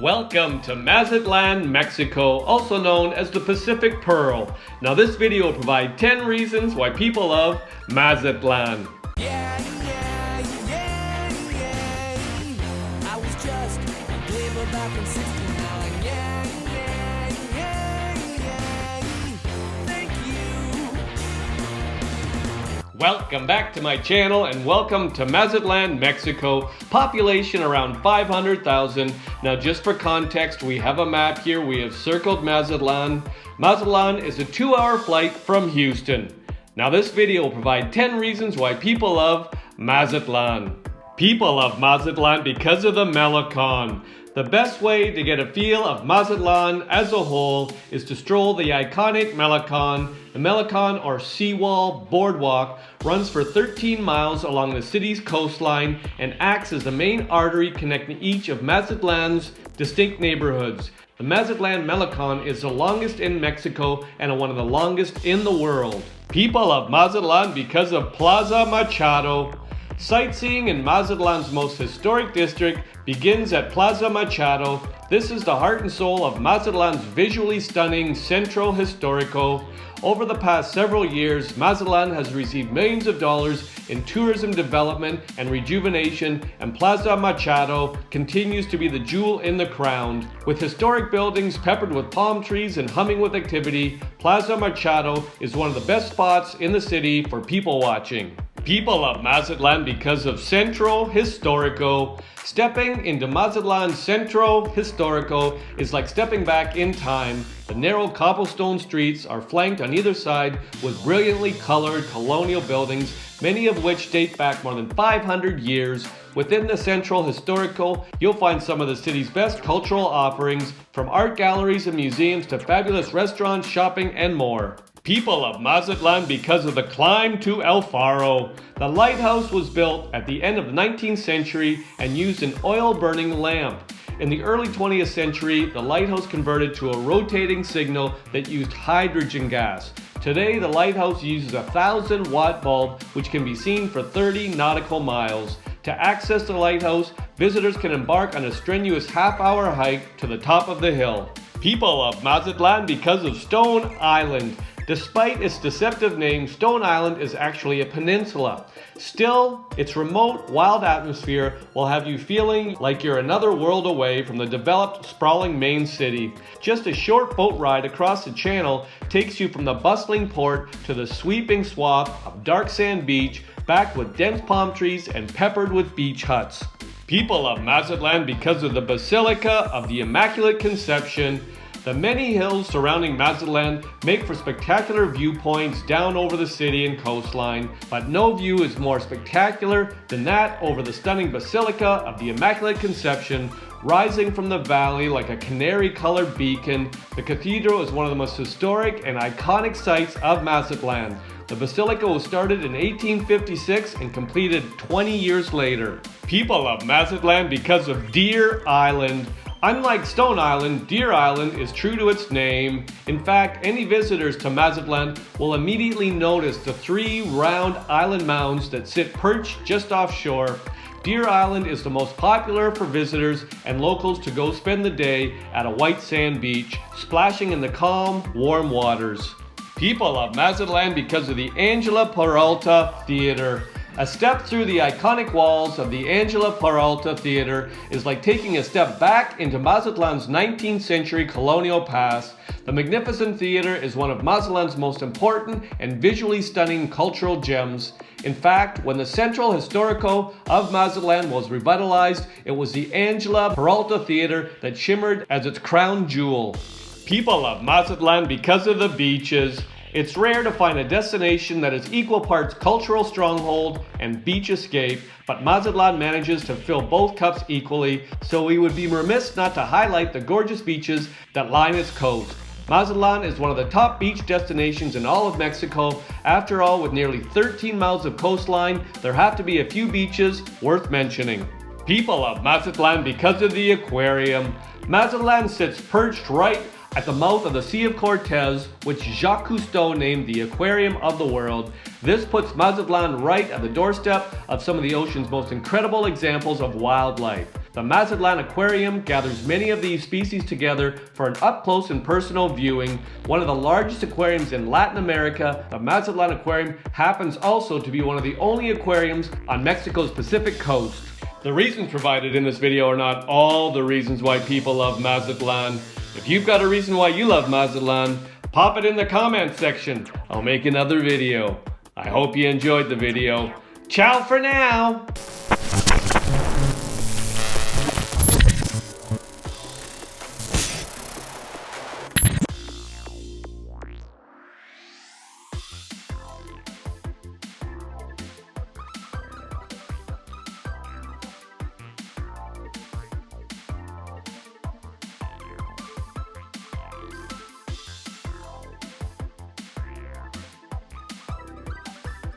Welcome to Mazatlan, Mexico, also known as the Pacific Pearl. Now this video will provide 10 reasons why people love Mazatlan. I was just a labor back in 69. Thank you. Welcome back to my channel and welcome to Mazatlan, Mexico. Population around 500,000. Now just for context, we have a map here. We have circled Mazatlan. Mazatlan is a 2-hour flight from Houston. Now this video will provide 10 reasons why people love Mazatlan. People love Mazatlan because of the malecón. The best way to get a feel of Mazatlan as a whole is to stroll the iconic malecón. The malecón, or seawall boardwalk, runs for 13 miles along the city's coastline and acts as the main artery connecting each of Mazatlan's distinct neighborhoods. The Mazatlan Malecón is the longest in Mexico and one of the longest in the world. People love Mazatlan because of Plaza Machado. Sightseeing in Mazatlan's most historic district begins at Plaza Machado. This is the heart and soul of Mazatlan's visually stunning Centro Histórico. Over the past several years, Mazatlan has received millions of dollars in tourism development and rejuvenation, and Plaza Machado continues to be the jewel in the crown. With historic buildings peppered with palm trees and humming with activity, Plaza Machado is one of the best spots in the city for people watching. People love Mazatlan because of Centro Histórico. Stepping into Mazatlan's Centro Histórico is like stepping back in time. The narrow cobblestone streets are flanked on either side with brilliantly colored colonial buildings, many of which date back more than 500 years. Within the Centro Histórico, you'll find some of the city's best cultural offerings, from art galleries and museums to fabulous restaurants, shopping, and more. People love Mazatlan because of the climb to El Faro. The lighthouse was built at the end of the 19th century and used an oil-burning lamp. In the early 20th century, the lighthouse converted to a rotating signal that used hydrogen gas. Today, the lighthouse uses a 1,000-watt bulb, which can be seen for 30 nautical miles. To access the lighthouse, visitors can embark on a strenuous half-hour hike to the top of the hill. People love Mazatlan because of Stone Island. Despite its deceptive name, Stone Island is actually a peninsula. Still, its remote, wild atmosphere will have you feeling like you're another world away from the developed, sprawling main city. Just a short boat ride across the channel takes you from the bustling port to the sweeping swath of dark sand beach, backed with dense palm trees and peppered with beach huts. People love Mazatlan because of the Basilica of the Immaculate Conception. The many hills surrounding Mazatlan make for spectacular viewpoints down over the city and coastline, but no view is more spectacular than that over the stunning Basilica of the Immaculate Conception, rising from the valley like a canary-colored beacon. The cathedral is one of the most historic and iconic sites of Mazatlan. The Basilica was started in 1856 and completed 20 years later. People love Mazatlan because of Deer Island. Unlike Stone Island, Deer Island is true to its name. In fact, any visitors to Mazatlan will immediately notice the 3 round island mounds that sit perched just offshore. Deer Island is the most popular for visitors and locals to go spend the day at a white sand beach, splashing in the calm, warm waters. People love Mazatlan because of the Ángela Peralta Theater. A step through the iconic walls of the Ángela Peralta Theater is like taking a step back into Mazatlan's 19th century colonial past. The magnificent theater is one of Mazatlan's most important and visually stunning cultural gems. In fact, when the Centro Histórico of Mazatlan was revitalized, it was the Ángela Peralta Theater that shimmered as its crown jewel. People love Mazatlan because of the beaches. It's rare to find a destination that is equal parts cultural stronghold and beach escape, but Mazatlan manages to fill both cups equally, so we would be remiss not to highlight the gorgeous beaches that line its coast. Mazatlan is one of the top beach destinations in all of Mexico. After all, with nearly 13 miles of coastline, there have to be a few beaches worth mentioning. People love Mazatlan because of the aquarium. Mazatlan sits perched right at the mouth of the Sea of Cortez, which Jacques Cousteau named the Aquarium of the World. This puts Mazatlan right at the doorstep of some of the ocean's most incredible examples of wildlife. The Mazatlan Aquarium gathers many of these species together for an up-close and personal viewing. One of the largest aquariums in Latin America, the Mazatlan Aquarium happens also to be one of the only aquariums on Mexico's Pacific coast. The reasons provided in this video are not all the reasons why people love Mazatlan. If you've got a reason why you love Mazatlan, pop it in the comment section. I'll make another video. I hope you enjoyed the video. Ciao for now!